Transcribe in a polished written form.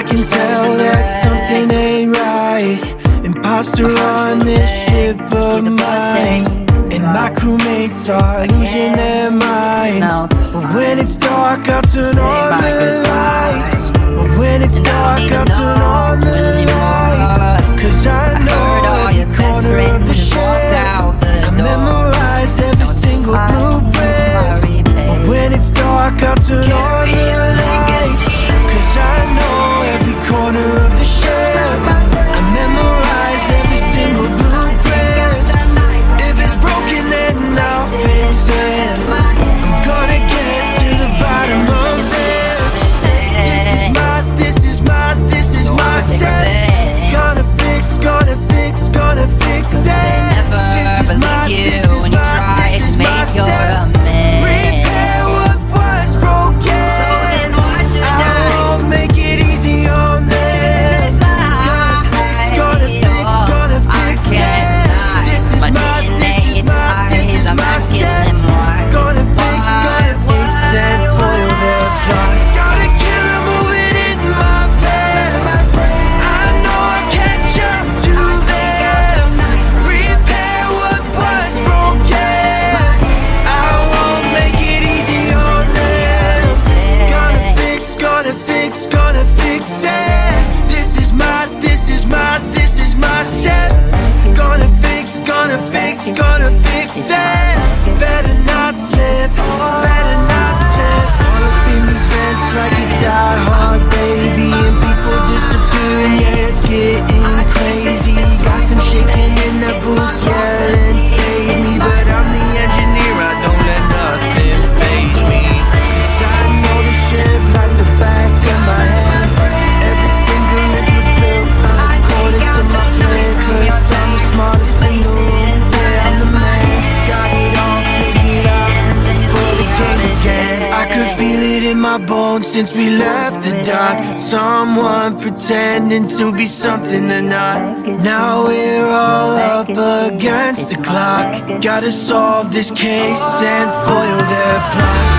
can tell that something ain't right. Imposter on this ship of mine, and my crewmates are losing their minds. But when it's dark, I'll turn on the lights. But when it's dark, I'll turn on the lights. Cause I know every corner of the ship. I memorized every single blueprint. But when it's dark, I'll turn on the lights. Cause I know every corner of the ship. I memorized every single blueprint. If it's broken, then I'll fix it. I'm gonna get to the bottom of this. This is my shit. Gonna fix it. This is my shit. Repair what was broken. So then why should I won't make it easy on this. Gonna fix it. This is my shit. Gonna fix and foil their plot. Gotta kill 'em moving in my veins. I know I catch up to them. Repair what was broken. I won't make it easy on them. Gonna fix it. This is my shit. Gonna fix it. Better not slip. All up in these vents like it's Die Hard, baby. And people disappearing, yeah, it's getting crazy. Got them shaking in their boots, yelling, save me. But I'm the engineer, I don't let nothing faze me. 'Cause I know the ship like the back of my hand. Every single inch was built according to my plan. 'Cause I'm the smartest in the room, yeah, I'm the man. Got it all figured out for the game again. I could feel it in my bones since we left the dock. Someone pretending to be something they're not. Now we're all up against the clock. Gotta solve this case and foil their plot.